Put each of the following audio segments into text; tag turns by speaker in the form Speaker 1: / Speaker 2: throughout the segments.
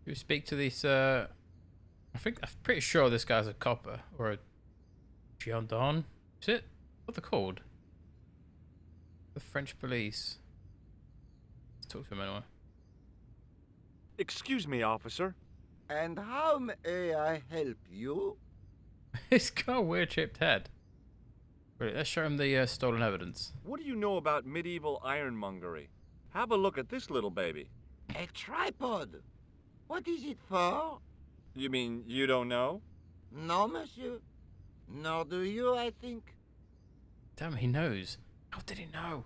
Speaker 1: You speak to this, I'm pretty sure this guy's a copper, or a gendarme. Is it? What they're called? The French police. Let's talk to him anyway.
Speaker 2: Excuse me, officer.
Speaker 3: And how may I help you?
Speaker 1: He's got a weird shaped head. Right, let's show him the stolen evidence.
Speaker 2: What do you know about medieval ironmongery? Have a look at this little baby.
Speaker 3: A tripod. What is it for?
Speaker 2: You mean you don't know?
Speaker 3: No, monsieur. Nor do you, I think.
Speaker 1: Damn, he knows. How did he know?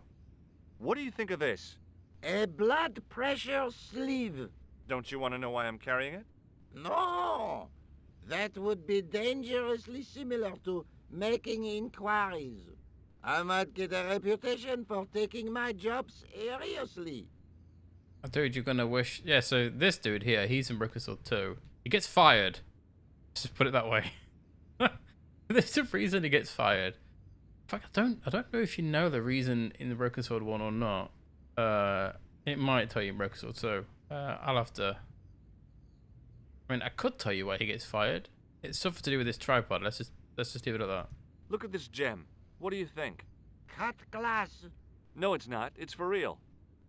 Speaker 2: What do you think of this?
Speaker 3: A blood pressure sleeve.
Speaker 2: Don't you want to know why I'm carrying it?
Speaker 3: No. That would be dangerously similar to making inquiries. I might get a reputation for taking my job seriously.
Speaker 1: Oh, dude, you're gonna wish. Yeah, so this dude here, he's in Broken Sword too. He gets fired. Just put it that way. There's a reason he gets fired. In fact, I don't know if you know the reason in the Broken Sword one or not. It might tell you in Broken Sword 2. I'll have to. I mean, I could tell you why he gets fired. It's something to do with this tripod. Let's just leave it at that.
Speaker 2: Look at this gem. What do you think?
Speaker 3: Cut glass.
Speaker 2: No, it's not. It's for real.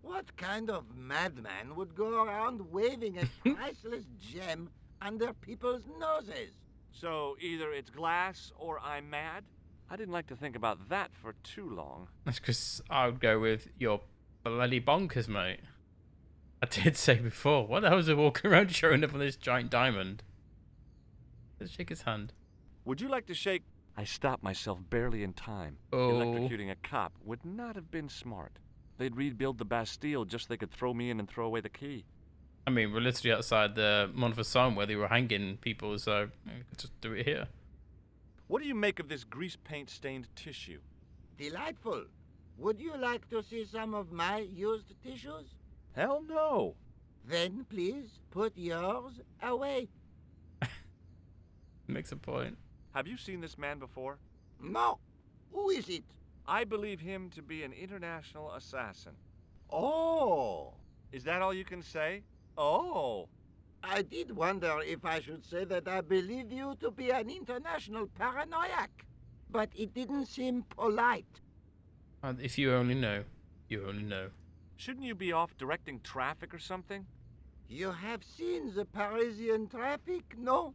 Speaker 3: What kind of madman would go around waving a priceless gem under people's noses?
Speaker 2: So either it's glass or I'm mad? I didn't like to think about that for too long.
Speaker 1: That's because I would go with your bloody bonkers, mate. I did say before. What the hell is he walking around showing up on this giant diamond? Let's shake his hand.
Speaker 2: Would you like to shake? I stopped myself barely in time.
Speaker 1: Oh.
Speaker 2: Electrocuting a cop would not have been smart. They'd rebuild the Bastille just so they could throw me in and throw away the key.
Speaker 1: I mean, we're literally outside the Montfaucon where they were hanging people, so we could just do it here.
Speaker 2: What do you make of this grease paint stained tissue?
Speaker 3: Delightful. Would you like to see some of my used tissues?
Speaker 2: Hell no.
Speaker 3: Then please put yours away.
Speaker 1: Makes a point.
Speaker 2: Have you seen this man before?
Speaker 3: No. Who is it?
Speaker 2: I believe him to be an international assassin.
Speaker 3: Oh.
Speaker 2: Is that all you can say? Oh.
Speaker 3: I did wonder if I should say that I believe you to be an international paranoiac, but it didn't seem polite.
Speaker 1: If you only know. You only know.
Speaker 2: Shouldn't you be off directing traffic or something?
Speaker 3: You have seen the Parisian traffic, no?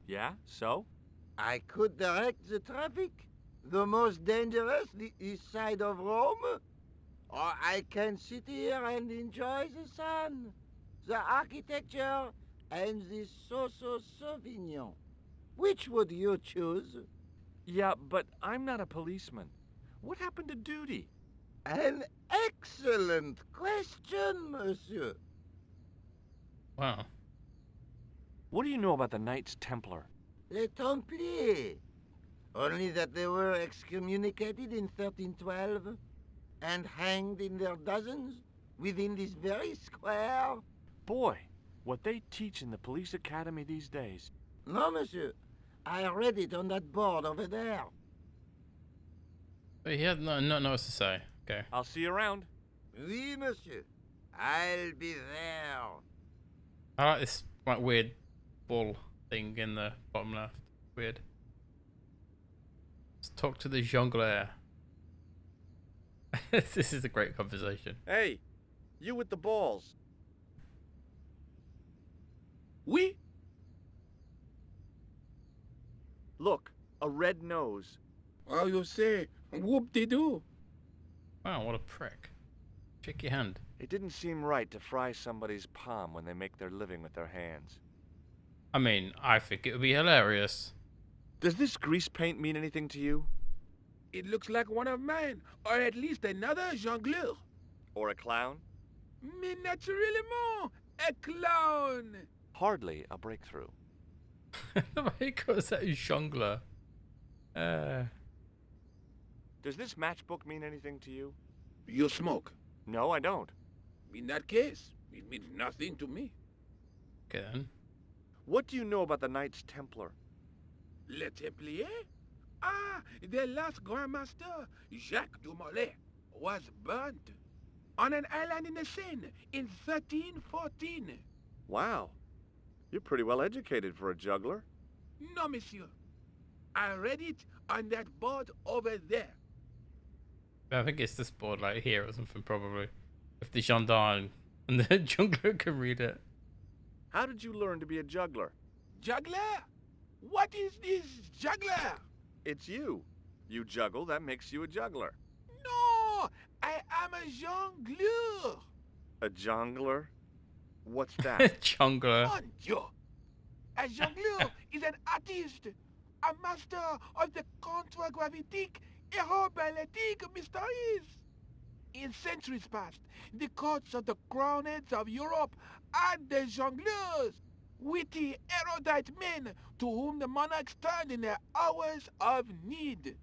Speaker 2: Yeah, so?
Speaker 3: I could direct the traffic. The most dangerous, the east side of Rome. Or I can sit here and enjoy the sun, the architecture, and the Sauvignon. Which would you choose?
Speaker 2: Yeah, but I'm not a policeman. What happened to duty?
Speaker 3: An excellent question, monsieur.
Speaker 1: Wow.
Speaker 2: What do you know about the Knights Templar?
Speaker 3: Les Templiers. Only that they were excommunicated in 1312 and hanged in their dozens within this very square.
Speaker 2: Boy, what they teach in the police academy these days.
Speaker 3: No, monsieur. I read it on that board over there.
Speaker 1: But he had nothing else to say. Okay.
Speaker 2: I'll see you around.
Speaker 3: Oui, monsieur. I'll be there.
Speaker 1: I like this like weird ball thing in the bottom left. Weird. Let's talk to the Jongler. This is a great conversation.
Speaker 2: Hey, you with the balls.
Speaker 4: Oui?
Speaker 2: Look, a red nose.
Speaker 4: Oh, you say, whoop-de-doo.
Speaker 1: Wow, what a prick. Shake your hand.
Speaker 2: It didn't seem right to fry somebody's palm when they make their living with their hands.
Speaker 1: I mean, I think it would be hilarious.
Speaker 2: Does this grease paint mean anything to you?
Speaker 4: It looks like one of mine, or at least another jongleur.
Speaker 2: Or a clown?
Speaker 4: Mais naturellement, a clown.
Speaker 2: Hardly a breakthrough.
Speaker 1: He calls that Jongler.
Speaker 2: Does this matchbook mean anything to you?
Speaker 4: You smoke.
Speaker 2: No, I don't.
Speaker 4: In that case, it means nothing to me.
Speaker 1: Okay then.
Speaker 2: What do you know about the Knights Templar?
Speaker 4: Les Templiers? Ah, their last Grand Master, Jacques du Molay, was burnt on an island in the Seine in 1314.
Speaker 2: Wow.
Speaker 5: You're pretty well educated for a juggler.
Speaker 4: No, monsieur. I read it on that board over there.
Speaker 1: I think it's this board like here or something probably. If the gendarme and the jungler can read it.
Speaker 5: How did you learn to be a juggler?
Speaker 4: Juggler? What is this juggler?
Speaker 5: It's you. You juggle, that makes you a juggler.
Speaker 4: No, I am a jongleur.
Speaker 5: A jongler? What's that?
Speaker 1: Jungler.
Speaker 4: Mon Dieu. A jongleur is an artist, a master of the contre-gravitique 𝘱𝘍𝘭𝘦𝘪𝘳 mysteries. In centuries past, the courts of the crowned heads of Europe had the jongleurs, witty, erudite men to whom the monarchs turned in their hours of need.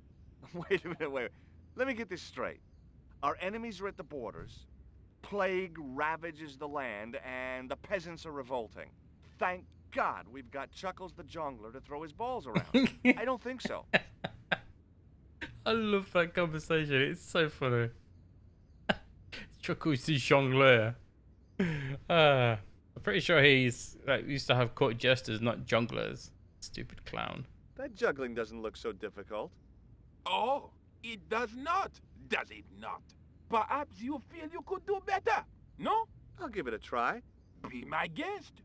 Speaker 5: Wait a minute, wait. Let me get this straight. Our enemies are at the borders, plague ravages the land, and the peasants are revolting. Thank God we've got Chuckles the Jongler to throw his balls around. I don't think so.
Speaker 1: I love that conversation. It's so funny. Chuckles the Jongler. I'm pretty sure he's like used to have court jesters, not jonglers. Stupid clown.
Speaker 5: That juggling doesn't look so difficult.
Speaker 4: Oh, it does not, does it not? Perhaps you feel you could do better, no?
Speaker 5: I'll give it a try.
Speaker 4: Be my guest.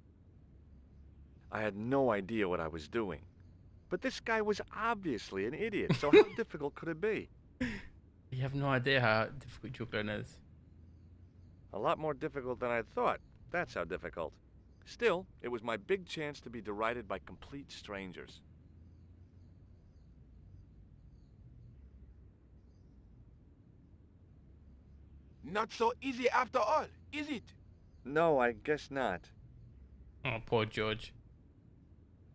Speaker 5: I had no idea what I was doing. But this guy was obviously an idiot, so how difficult could it be?
Speaker 1: You have no idea how difficult juggling is.
Speaker 5: A lot more difficult than I thought. That's how difficult. Still, it was my big chance to be derided by complete strangers.
Speaker 4: Not so easy after all, is it?
Speaker 5: No, I guess not.
Speaker 1: Oh, poor George.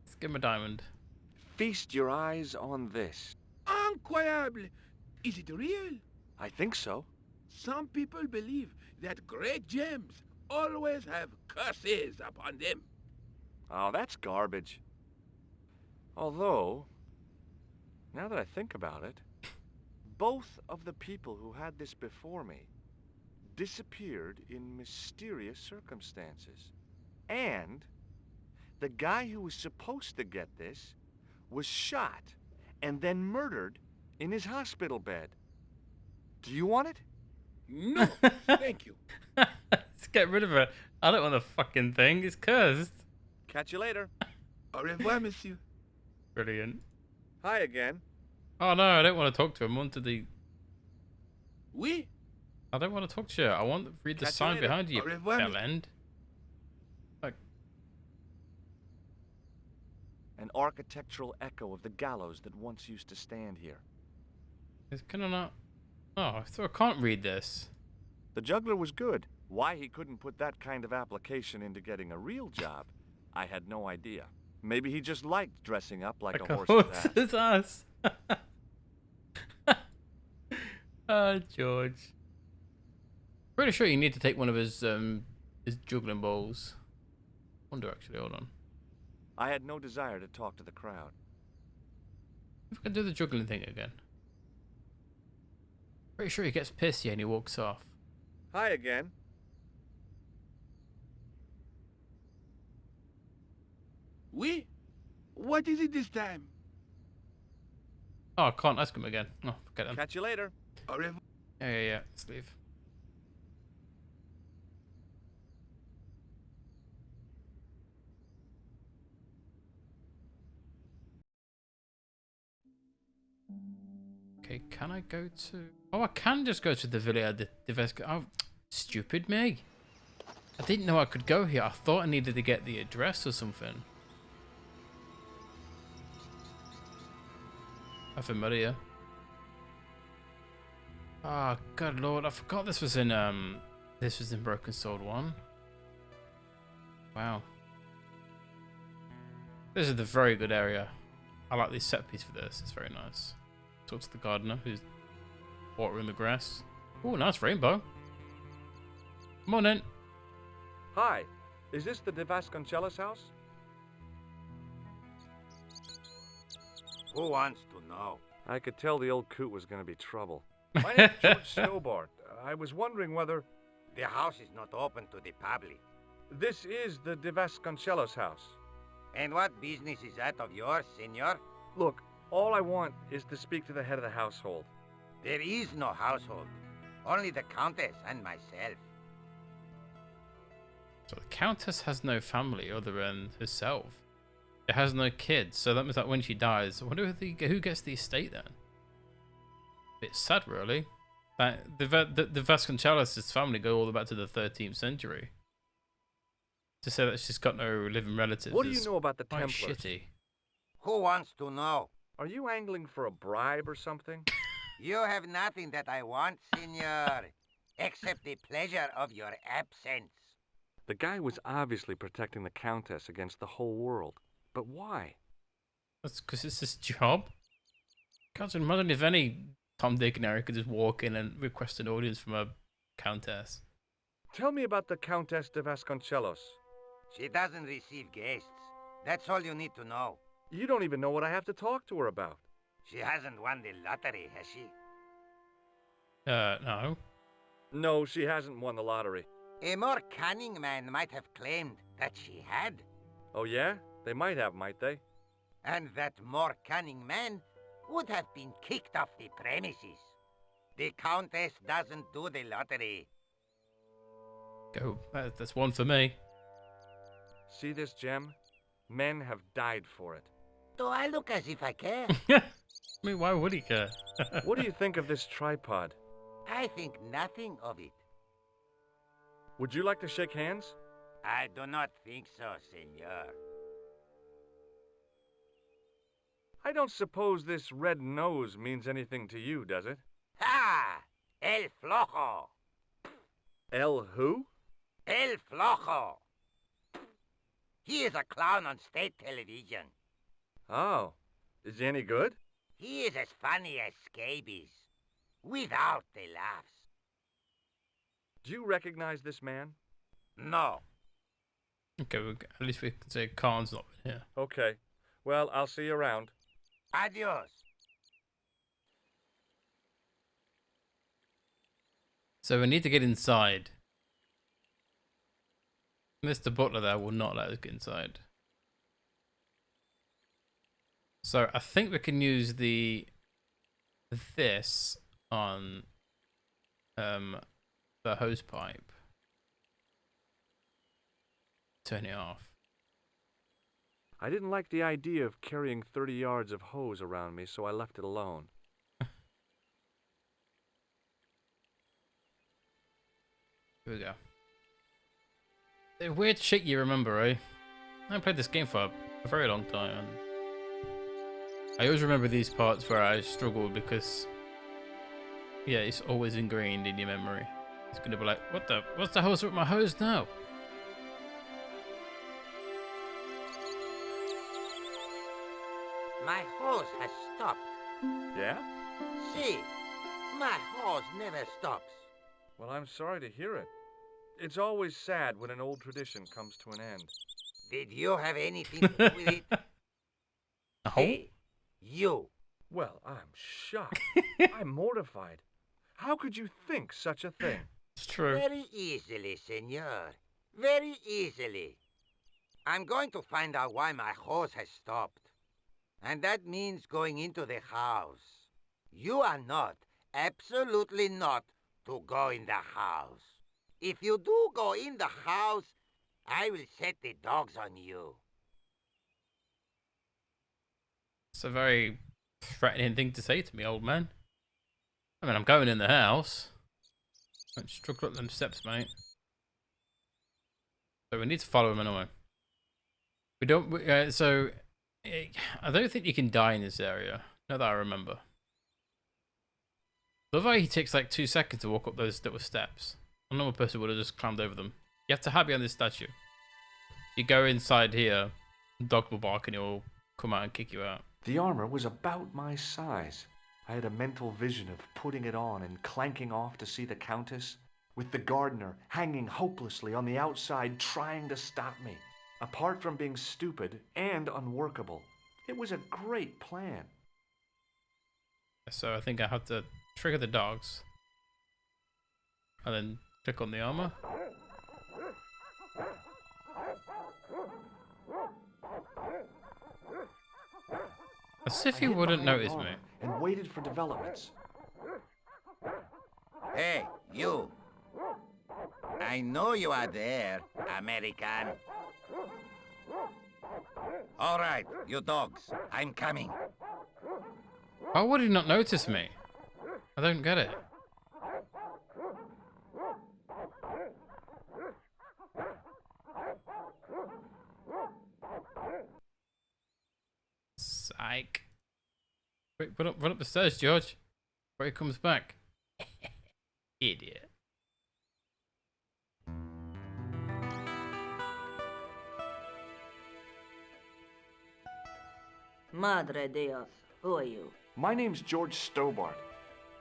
Speaker 1: Let's give him a diamond.
Speaker 5: Feast your eyes on this.
Speaker 4: Incroyable! Is it real?
Speaker 5: I think so.
Speaker 4: Some people believe that great gems always have curses upon them.
Speaker 5: Oh, that's garbage. Although, now that I think about it, both of the people who had this before me disappeared in mysterious circumstances. And the guy who was supposed to get this was shot and then murdered in his hospital bed. Do you want it?
Speaker 4: No, thank you.
Speaker 1: Let's get rid of it. I don't want the fucking thing. It's cursed.
Speaker 5: Catch you later.
Speaker 4: Au revoir, monsieur.
Speaker 1: Brilliant.
Speaker 5: Hi again.
Speaker 1: Oh no, I don't want to talk to him. I want to the.
Speaker 4: Oui.
Speaker 1: I don't want to talk to you. I want to read the
Speaker 5: Catch you
Speaker 1: sign
Speaker 5: later.
Speaker 1: behind you,
Speaker 4: Au revoir,
Speaker 1: bell end. Like,
Speaker 5: An architectural echo of the gallows that once used to stand here.
Speaker 1: it's kind of not. Oh, so I can't read this.
Speaker 5: The juggler was good. Why he couldn't put that kind of application into getting a real job, I had no idea. Maybe he just liked dressing up like a horse's ass.
Speaker 1: ass. Oh, George. Pretty sure you need to take one of his juggling balls. Wonder actually, hold on.
Speaker 5: I had no desire to talk to the crowd.
Speaker 1: If I can do the juggling thing again. Pretty sure he gets pissy and he walks off.
Speaker 5: Hi again.
Speaker 4: Oui. What is it this time?
Speaker 1: Oh, I can't ask him again. Oh, forget him.
Speaker 5: Catch you later.
Speaker 4: Au revoir.
Speaker 1: Yeah. Let's leave. Okay, can I go to... Oh, I can just go to the Villa de Vasco... Oh, stupid me. I didn't know I could go here. I thought I needed to get the address or something. Ave Maria. Oh, God Lord. I forgot this was in Broken Sword 1. Wow. This is a very good area. I like the set piece for this. It's very nice. Talk to the gardener who's watering the grass. Oh, nice rainbow. Come on in.
Speaker 5: Hi. Is this the Vasconcellos house?
Speaker 3: Who wants to know?
Speaker 5: I could tell the old coot was going to be trouble. My name's George Snowbart. I was wondering whether...
Speaker 3: The house is not open to the public.
Speaker 5: This is the Vasconcellos house.
Speaker 3: And what business is that of yours, senor?
Speaker 5: Look, all I want is to speak to the head of the household.
Speaker 3: There is no household. Only the Countess and myself.
Speaker 1: So the Countess has no family other than herself. She has no kids, so that means that when she dies, I wonder who gets the estate then? Bit sad, really. That the Vasconcellos' family go all the way back to the 13th century. To say that she's got no living relatives.
Speaker 5: What do you know about the
Speaker 1: quite
Speaker 5: Templars?
Speaker 1: shitty.
Speaker 3: Who wants to know?
Speaker 5: Are you angling for a bribe or something?
Speaker 3: You have nothing that I want, senor, except the pleasure of your absence.
Speaker 5: The guy was obviously protecting the Countess against the whole world. But why?
Speaker 1: That's because it's his job. Can't imagine if any Tom, Dick, and Harry could just walk in and request an audience from a Countess.
Speaker 5: Tell me about the Countess de Vasconcellos.
Speaker 3: She doesn't receive guests. That's all you need to know.
Speaker 5: You don't even know what I have to talk to her about.
Speaker 3: She hasn't won the lottery, has she?
Speaker 1: No.
Speaker 5: No, she hasn't won the lottery.
Speaker 3: A more cunning man might have claimed that she had.
Speaker 5: Oh yeah? They might have, might they?
Speaker 3: And that more cunning man would have been kicked off the premises. The Countess doesn't do the lottery.
Speaker 1: Go. That's one for me.
Speaker 5: See this gem? Men have died for it.
Speaker 3: Do I look as if I care?
Speaker 1: I mean, why would he care?
Speaker 5: What do you think of this tripod?
Speaker 3: I think nothing of it.
Speaker 5: Would you like to shake hands?
Speaker 3: I do not think so, senor.
Speaker 5: I don't suppose this red nose means anything to you, does it?
Speaker 3: Ha! El Flojo!
Speaker 5: El who?
Speaker 3: El Flojo! He is a clown on state television.
Speaker 5: Oh. Is he any good?
Speaker 3: He is as funny as scabies, without the laughs.
Speaker 5: Do you recognize this man?
Speaker 3: No.
Speaker 1: Okay, well, at least we can say Khan's not been here.
Speaker 5: Okay. Well, I'll see you around.
Speaker 3: Adios.
Speaker 1: So we need to get inside. Mr. Butler there will not let us get inside. So I think we can use this on the hose pipe. Turn it off.
Speaker 5: I didn't like the idea of carrying 30 yards of hose around me, so I left it alone.
Speaker 1: Here we go. The weird shit you remember, eh? I haven't played this game for a very long time, and I always remember these parts where I struggled because, yeah, it's always ingrained in your memory. It's gonna be like, what's the hose with my hose now?
Speaker 3: My hose has stopped.
Speaker 5: Yeah?
Speaker 3: See, my hose never stops.
Speaker 5: Well, I'm sorry to hear it. It's always sad when an old tradition comes to an end.
Speaker 3: Did you have anything to do with it?
Speaker 1: No.
Speaker 3: Hey, you.
Speaker 5: Well, I'm shocked. I'm mortified. How could you think such a thing?
Speaker 1: It's true.
Speaker 3: Very easily, senor. Very easily. I'm going to find out why my hose has stopped. And that means going into the house. You are not, absolutely not, to go in the house. If you do go in the house, I will set the dogs on you.
Speaker 1: It's a very threatening thing to say to me, old man. I mean, I'm going in the house. Don't struggle up them steps, mate. So we need to follow him anyway. We don't. I don't think you can die in this area. Not that I remember. Love how he takes like 2 seconds to walk up those little steps. A normal person would have just climbed over them. You have to hide behind this statue. If you go inside here, the dog will bark and he'll come out and kick you out.
Speaker 5: The armor was about my size. I had a mental vision of putting it on and clanking off to see the Countess, with the gardener hanging hopelessly on the outside trying to stop me. Apart from being stupid and unworkable, it was a great plan.
Speaker 1: So I think I have to trigger the dogs. And then click on the armor. As if
Speaker 5: I
Speaker 1: he
Speaker 5: hid
Speaker 1: wouldn't
Speaker 5: behind
Speaker 1: notice
Speaker 5: armor
Speaker 1: me.
Speaker 5: and waited for developments.
Speaker 3: Hey, you. I know you are there, American. All right, you dogs. I'm coming.
Speaker 1: Why would he not notice me? I don't get it. Psych. Quick, run up the stairs, George. Before he comes back. Idiot.
Speaker 6: Madre Dios, who are you?
Speaker 5: My name's George Stobart.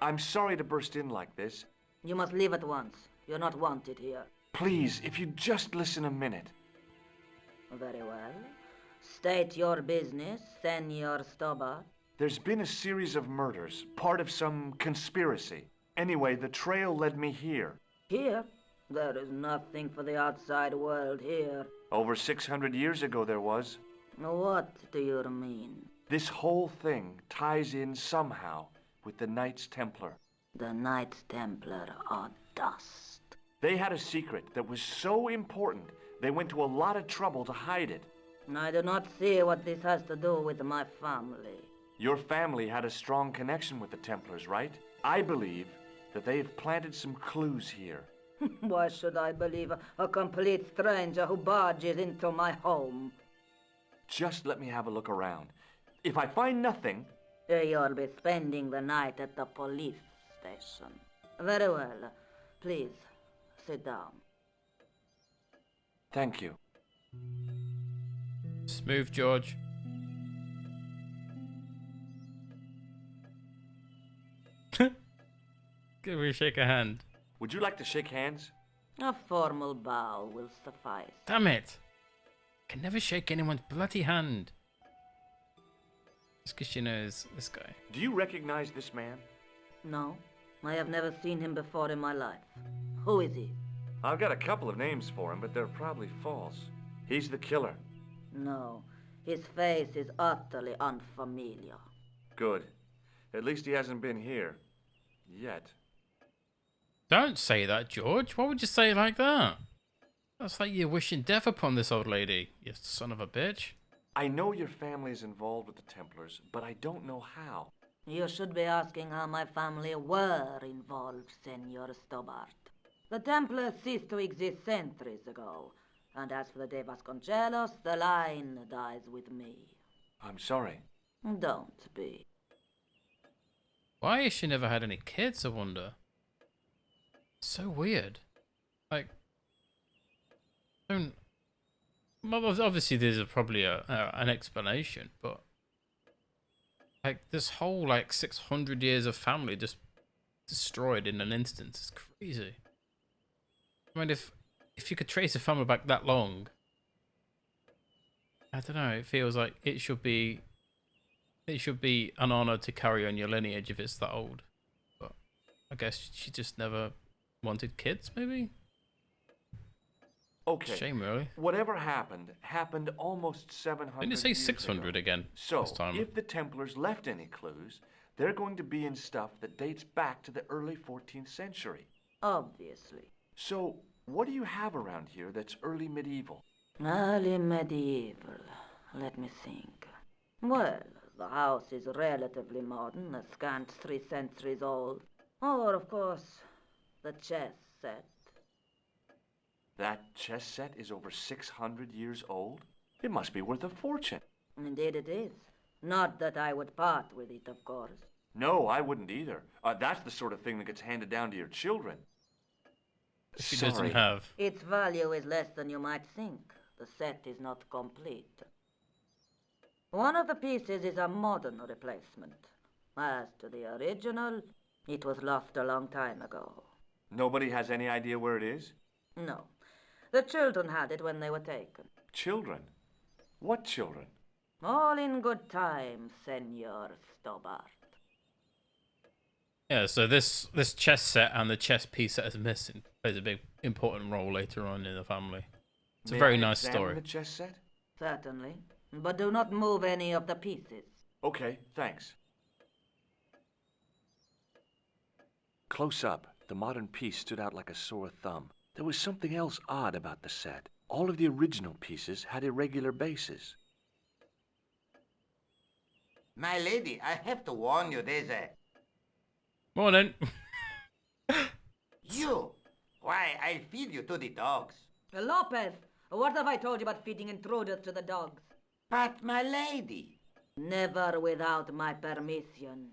Speaker 5: I'm sorry to burst in like this.
Speaker 6: You must leave at once. You're not wanted here.
Speaker 5: Please, if you'd just listen a minute.
Speaker 6: Very well. State your business, Senor Stobart.
Speaker 5: There's been a series of murders, part of some conspiracy. Anyway, the trail led me here.
Speaker 6: Here? There is nothing for the outside world here.
Speaker 5: Over 600 years ago there was.
Speaker 6: What do you mean?
Speaker 5: This whole thing ties in somehow with the Knights Templar.
Speaker 6: The Knights Templar are dust.
Speaker 5: They had a secret that was so important, they went to a lot of trouble to hide it.
Speaker 6: I do not see what this has to do with my family.
Speaker 5: Your family had a strong connection with the Templars, right? I believe that they have planted some clues here.
Speaker 6: Why should I believe a complete stranger who barges into my home?
Speaker 5: Just let me have a look around. If I find nothing...
Speaker 6: You'll be spending the night at the police station. Very well. Please, sit down.
Speaker 5: Thank you.
Speaker 1: Smooth, George. Give me a shake a hand.
Speaker 5: Would you like to shake hands?
Speaker 6: A formal bow will suffice.
Speaker 1: Damn it! I can never shake anyone's bloody hand. Just because she knows this guy.
Speaker 5: Do you recognize this man?
Speaker 6: No, I have never seen him before in my life. Who is he?
Speaker 5: I've got a couple of names for him, but they're probably false. He's the killer.
Speaker 6: No, his face is utterly unfamiliar.
Speaker 5: Good. At least he hasn't been here. Yet.
Speaker 1: Don't say that, George. Why would you say it like that? That's like you're wishing death upon this old lady, you son of a bitch.
Speaker 5: I know your family's involved with the Templars, but I don't know how.
Speaker 6: You should be asking how my family were involved, Senor Stobart. The Templars ceased to exist centuries ago, and as for the de Vasconcellos, the line dies with me.
Speaker 5: I'm sorry.
Speaker 6: Don't be.
Speaker 1: Why has she never had any kids, I wonder? So weird. Like, don't... Well, obviously there's probably an explanation, but... Like, this whole, like, 600 years of family just destroyed in an instant. It's crazy. I mean, if you could trace a family back that long... I don't know, it feels like it should be an honor to carry on your lineage if it's that old. But I guess she just never wanted kids, maybe?
Speaker 5: Okay.
Speaker 1: Shame, really.
Speaker 5: Whatever happened almost 700
Speaker 1: Didn't it say
Speaker 5: years
Speaker 1: 600
Speaker 5: ago.
Speaker 1: again
Speaker 5: So,
Speaker 1: this time?
Speaker 5: if the Templars left any clues, they're going to be in stuff that dates back to the early 14th century.
Speaker 6: Obviously.
Speaker 5: So, what do you have around here that's early medieval?
Speaker 6: Early medieval. Let me think. Well, the house is relatively modern, a scant 3 centuries old. Or, of course, the chess set.
Speaker 5: That chess set is over 600 years old? It must be worth a fortune.
Speaker 6: Indeed it is. Not that I would part with it, of course.
Speaker 5: No, I wouldn't either. That's the sort of thing that gets handed down to your children.
Speaker 1: She
Speaker 5: Sorry.
Speaker 1: doesn't have.
Speaker 6: Its value is less than you might think. The set is not complete. One of the pieces is a modern replacement. As to the original, it was lost a long time ago.
Speaker 5: Nobody has any idea where it is?
Speaker 6: No. The children had it when they were taken.
Speaker 5: Children? What children?
Speaker 6: All in good time, Senor Stobart.
Speaker 1: Yeah, so this chess set and the chess piece that is missing plays a big important role later on in the family. It's a
Speaker 5: May
Speaker 1: very
Speaker 5: I
Speaker 1: nice
Speaker 5: examine
Speaker 1: story.
Speaker 5: the chess set?
Speaker 6: Certainly. But do not move any of the pieces.
Speaker 5: Okay, thanks. Close up, the modern piece stood out like a sore thumb. There was something else odd about the set. All of the original pieces had irregular bases.
Speaker 3: My lady, I have to warn you, there's a...
Speaker 1: Morning.
Speaker 3: You! Why, I'll feed you to the dogs.
Speaker 6: Lopez, what have I told you about feeding intruders to the dogs?
Speaker 3: But, my lady...
Speaker 6: Never without my permission.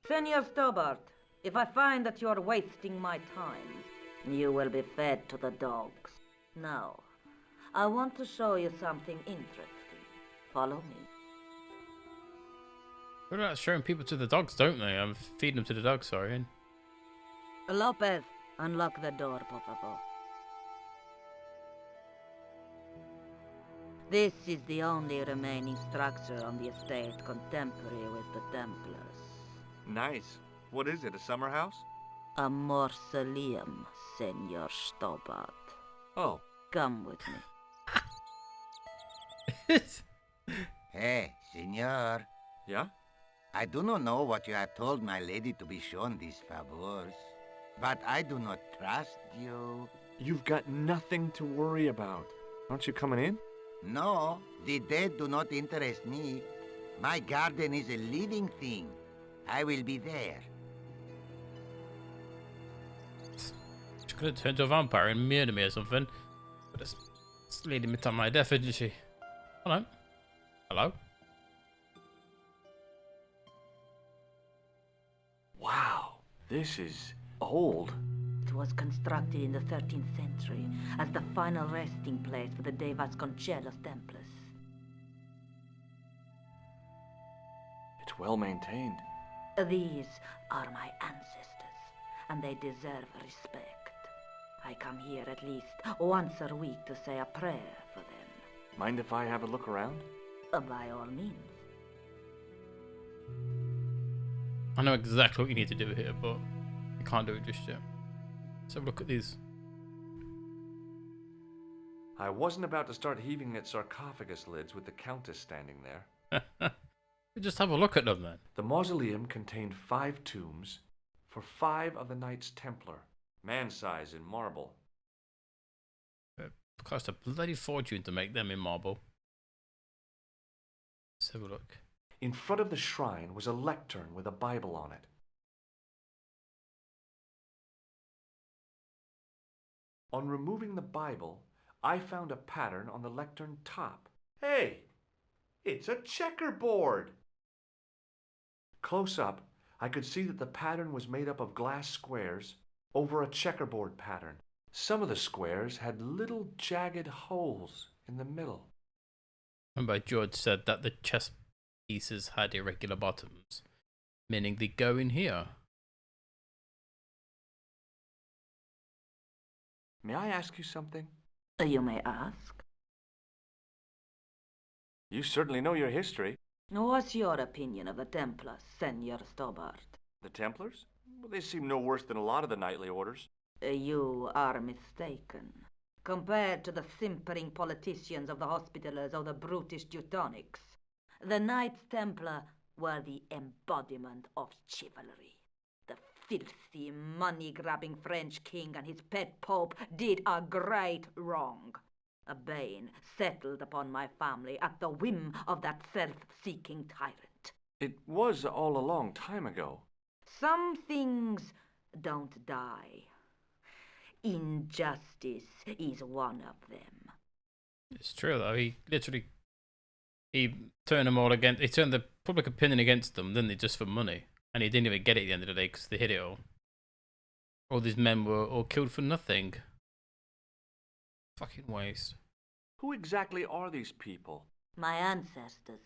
Speaker 6: Senor Stobart, if I find that you're wasting my time, you will be fed to the dogs. Now, I want to show you something interesting. Follow me.
Speaker 1: What about showing people to the dogs, don't they? I'm feeding them to the dogs, sorry.
Speaker 6: Lopez, unlock the door, por favor. This is the only remaining structure on the estate contemporary with the Templars.
Speaker 5: Nice. What is it, a summer house?
Speaker 6: A mausoleum, Senor Stobart.
Speaker 5: Oh.
Speaker 6: Come with me.
Speaker 3: Hey, senor.
Speaker 5: Yeah?
Speaker 3: I do not know what you have told my lady to be shown these favors, but I do not trust you.
Speaker 5: You've got nothing to worry about. Aren't you coming in?
Speaker 3: No, the dead do not interest me. My garden is a living thing. I will be there.
Speaker 1: She could have turned to a vampire and murdered me or something. But it's leading me to my death, isn't she? Hello? Hello?
Speaker 5: Wow, this is old.
Speaker 6: It was constructed in the 13th century as the final resting place for the Vasconcellos Templars.
Speaker 5: It's well maintained.
Speaker 6: These are my ancestors, and they deserve respect. I come here at least once a week to say a prayer for them.
Speaker 5: Mind if I have a look around?
Speaker 6: By all means.
Speaker 1: I know exactly what you need to do here, but I can't do it just yet. Let's have a look at these.
Speaker 5: I wasn't about to start heaving at sarcophagus lids with the Countess standing there.
Speaker 1: Just have a look at them then.
Speaker 5: The mausoleum contained 5 tombs for 5 of the Knights Templar, man-size in marble.
Speaker 1: It cost a bloody fortune to make them in marble. Let's have a look.
Speaker 5: In front of the shrine was a lectern with a Bible on it. On removing the Bible, I found a pattern on the lectern top. Hey, it's a checkerboard! Close up, I could see that the pattern was made up of glass squares over a checkerboard pattern. Some of the squares had little jagged holes in the middle.
Speaker 1: Remember George said that the chess pieces had irregular bottoms, meaning they go in here.
Speaker 5: May I ask you something?
Speaker 6: You may ask.
Speaker 5: You certainly know your history.
Speaker 6: What's your opinion of the Templars, Senor Stobart?
Speaker 5: The Templars? Well, they seem no worse than a lot of the knightly orders.
Speaker 6: You are mistaken. Compared to the simpering politicians of the Hospitallers or the brutish Teutonics, the Knights Templar were the embodiment of chivalry. The filthy, money-grabbing French king and his pet pope did a great wrong. A bane settled upon my family at the whim of that self-seeking tyrant.
Speaker 5: It was all a long time ago.
Speaker 6: Some things don't die. Injustice is one of them.
Speaker 1: It's true though. He turned them all against. He turned the public opinion against them, didn't he? Just for money, and he didn't even get it at the end of the day because they hit it all. All these men were all killed for nothing. Fucking waste.
Speaker 5: Who exactly are these people?
Speaker 6: My ancestors.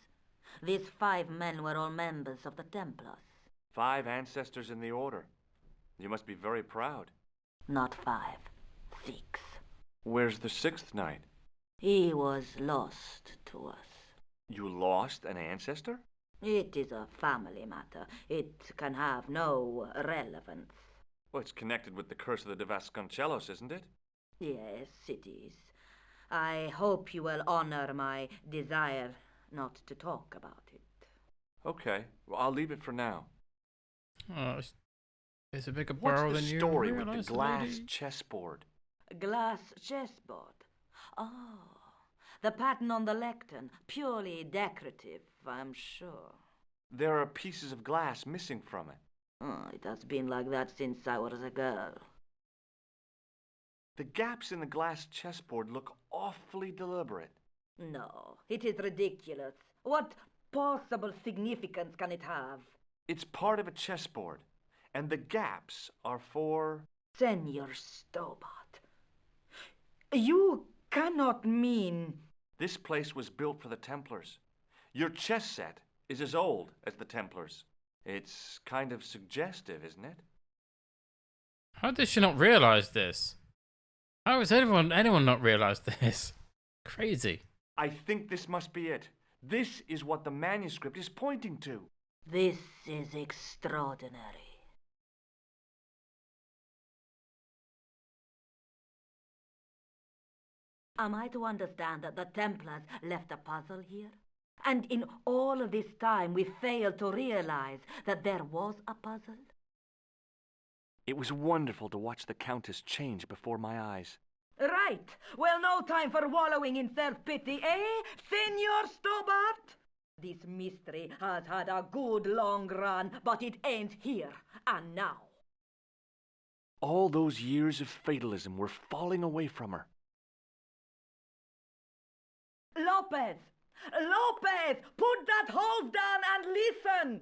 Speaker 6: These 5 men were all members of the Templars.
Speaker 5: 5 ancestors in the order. You must be very proud.
Speaker 6: Not 5, 6.
Speaker 5: Where's the 6th knight?
Speaker 6: He was lost to us.
Speaker 5: You lost an ancestor?
Speaker 6: It is a family matter. It can have no relevance.
Speaker 5: Well, it's connected with the curse of the Vasconcellos, isn't it?
Speaker 6: Yes, it is. I hope you will honor my desire not to talk about it.
Speaker 5: Okay, well, I'll leave it for now.
Speaker 1: Oh, it's a bigger
Speaker 5: What's
Speaker 1: barrel
Speaker 5: the
Speaker 1: than you
Speaker 5: story with the
Speaker 1: realised,
Speaker 5: glass
Speaker 1: lady.
Speaker 5: chessboard?
Speaker 6: Glass chessboard. Oh, the pattern on the lectern, purely decorative, I'm sure.
Speaker 5: There are pieces of glass missing from it.
Speaker 6: Oh, it has been like that since I was a girl.
Speaker 5: The gaps in the glass chessboard look awfully deliberate.
Speaker 6: No, it is ridiculous. What possible significance can it have?
Speaker 5: It's part of a chessboard, and the gaps are for...
Speaker 6: Senor Stobart, you cannot mean...
Speaker 5: This place was built for the Templars. Your chess set is as old as the Templars. It's kind of suggestive, isn't it?
Speaker 1: How did she not realise this? How has anyone not realised this? Crazy.
Speaker 5: I think this must be it. This is what the manuscript is pointing to.
Speaker 6: This is extraordinary. Am I to understand that the Templars left a puzzle here? And in all of this time we failed to realize that there was a puzzle?
Speaker 5: It was wonderful to watch the Countess change before my eyes.
Speaker 6: Right. Well, no time for wallowing in self-pity, eh, Senor Stobart? This mystery has had a good long run, but it ends here and now.
Speaker 5: All those years of fatalism were falling away from her.
Speaker 6: Lopez! Lopez! Put that hose down and listen!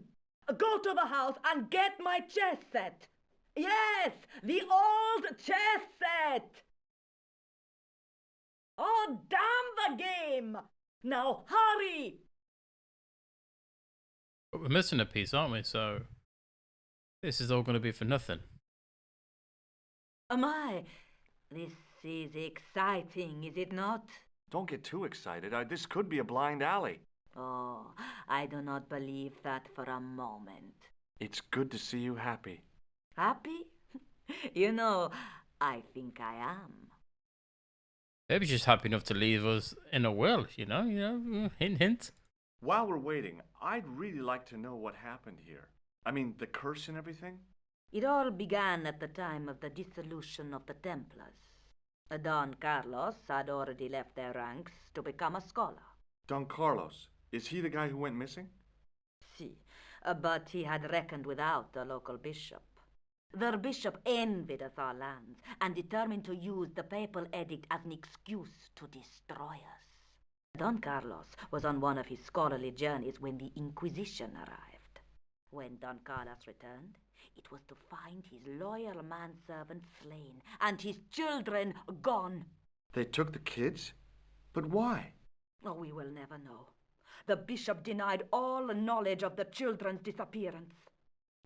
Speaker 6: Go to the house and get my chess set. Yes, the old chess set! Oh, damn the game! Now hurry!
Speaker 1: But we're missing a piece, aren't we? So this is all going to be for nothing.
Speaker 6: My, this is exciting, is it not?
Speaker 5: Don't get too excited. This could be a blind alley.
Speaker 6: Oh, I do not believe that for a moment.
Speaker 5: It's good to see you happy.
Speaker 6: Happy? You know, I think I am.
Speaker 1: Maybe she's happy enough to leave us in a will, you know, hint, hint.
Speaker 5: While we're waiting, I'd really like to know what happened here. I mean, the curse and everything?
Speaker 6: It all began at the time of the dissolution of the Templars. Don Carlos had already left their ranks to become a scholar.
Speaker 5: Don Carlos, is he the guy who went missing?
Speaker 6: Si, but he had reckoned without the local bishop. The bishop envied us our lands and determined to use the papal edict as an excuse to destroy us. Don Carlos was on one of his scholarly journeys when the Inquisition arrived. When Don Carlos returned, it was to find his loyal manservant slain and his children gone.
Speaker 5: They took the kids? But why?
Speaker 6: Oh, we will never know. The bishop denied all knowledge of the children's disappearance.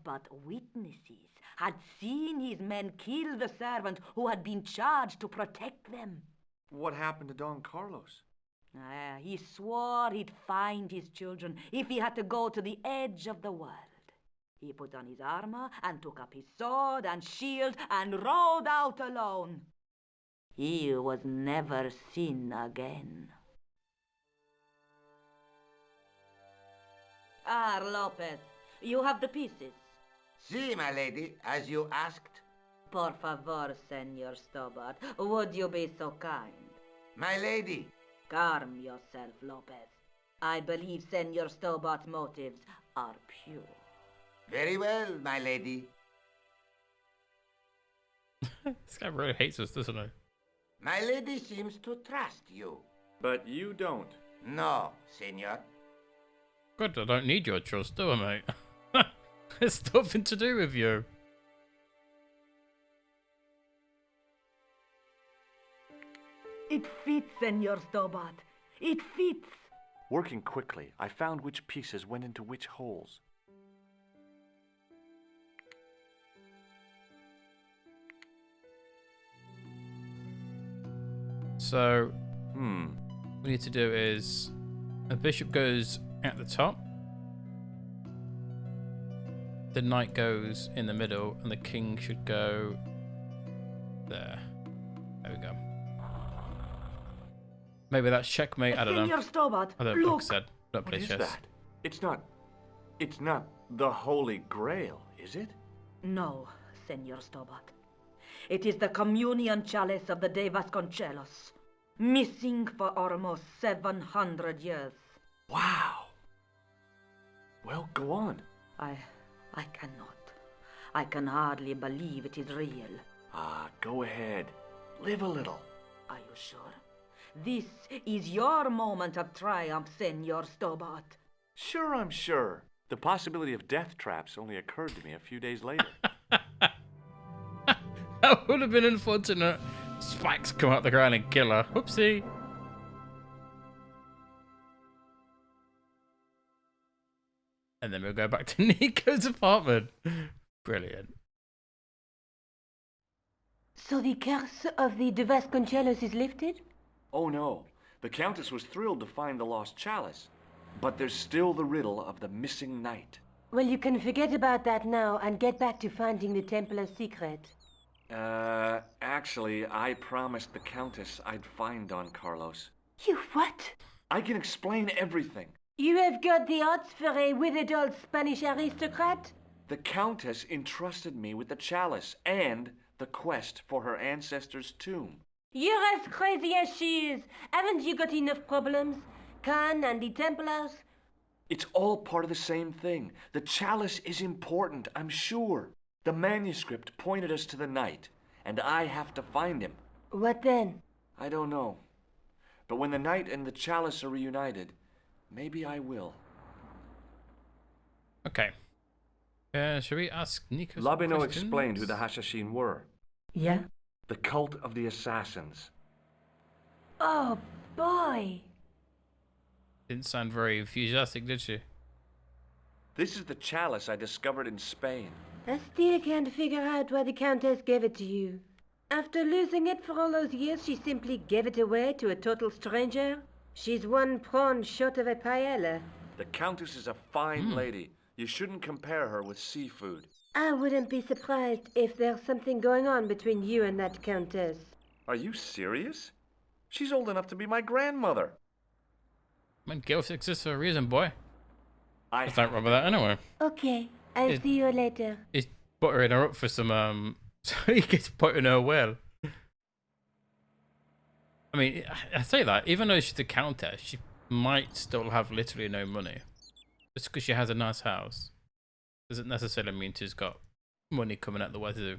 Speaker 6: But witnesses had seen his men kill the servant who had been charged to protect them.
Speaker 5: What happened to Don Carlos?
Speaker 6: He swore he'd find his children if he had to go to the edge of the world. He put on his armor and took up his sword and shield and rode out alone. He was never seen again. Ah, Lopez, you have the pieces.
Speaker 3: Si, my lady, as you asked.
Speaker 6: Por favor, Senor Stobart, would you be so kind?
Speaker 3: My lady.
Speaker 6: Calm yourself, Lopez. I believe Senor Stobart's motives are pure.
Speaker 3: Very well, my lady.
Speaker 1: This guy really hates us, doesn't he?
Speaker 3: My lady seems to trust you.
Speaker 5: But you don't.
Speaker 3: No, senor.
Speaker 1: Good, I don't need your trust, do I, mate? It's nothing to do with you.
Speaker 6: It fits, Senor Stobart. It fits.
Speaker 5: Working quickly, I found which pieces went into which holes.
Speaker 1: So, what we need to do is a bishop goes at the top, the knight goes in the middle, and the king should go there. There we go. Maybe that's checkmate, I don't know.
Speaker 6: Senor Stobart,
Speaker 1: I don't know what
Speaker 6: look.
Speaker 1: I said. Don't
Speaker 5: What
Speaker 1: play
Speaker 5: is
Speaker 1: chess.
Speaker 5: that? It's not the Holy Grail, is it?
Speaker 6: No, Senor Stobart. It is the communion chalice of the de Vasconcellos, missing for almost 700 years.
Speaker 5: Wow. Well, go on.
Speaker 6: I cannot. I can hardly believe it is real.
Speaker 5: Go ahead. Live a little.
Speaker 6: Are you sure? This is your moment of triumph, Senor Stobart.
Speaker 5: Sure, I'm sure. The possibility of death traps only occurred to me a few days later.
Speaker 1: That would have been unfortunate. Spikes come out the ground and kill her. Whoopsie. And then we'll go back to Nico's apartment. Brilliant.
Speaker 7: So the curse of the de Vasconcellos is lifted?
Speaker 5: Oh no, the Countess was thrilled to find the lost chalice. But there's still the riddle of the missing knight.
Speaker 7: Well, you can forget about that now and get back to finding the Templars' secret.
Speaker 5: Actually, I promised the Countess I'd find Don Carlos.
Speaker 7: You what?
Speaker 5: I can explain everything.
Speaker 7: You have got the odds for a withered old Spanish aristocrat?
Speaker 5: The Countess entrusted me with the chalice and the quest for her ancestor's tomb.
Speaker 7: You're as crazy as she is. Haven't you got enough problems? Khan and the Templars?
Speaker 5: It's all part of the same thing. The chalice is important, I'm sure. The manuscript pointed us to the knight, and I have to find him.
Speaker 7: What then?
Speaker 5: I don't know. But when the knight and the chalice are reunited, maybe I will.
Speaker 1: Okay. Should we ask Nico some
Speaker 5: 𝘨𝘨𝘮𝘴
Speaker 1: questions?
Speaker 5: explained who the 𝘱𝘶𝑣𝘮𝘮𝘪 were.
Speaker 7: Yeah?
Speaker 5: The cult of the assassins.
Speaker 7: Oh, boy.
Speaker 1: Didn't sound very enthusiastic, did she?
Speaker 5: This is the chalice I discovered in Spain.
Speaker 7: I still can't figure out why the Countess gave it to you. After losing it for all those years, she simply gave it away to a total stranger? She's one prawn short of a paella.
Speaker 5: The Countess is a fine lady. You shouldn't compare her with seafood.
Speaker 7: I wouldn't be surprised if there's something going on between you and that Countess.
Speaker 5: Are you serious? She's old enough to be my grandmother.
Speaker 1: I mean, guilt exists for a reason, boy.
Speaker 5: I
Speaker 1: There's nothing wrong with that anyway.
Speaker 7: Okay, I'll
Speaker 1: It-
Speaker 7: see you later.
Speaker 1: He's buttering her up for some, so he gets put in her well. I mean, I say that, even though she's a countess, she might still have literally no money. Just because she has a nice house doesn't necessarily mean she's got money coming out the wazoo.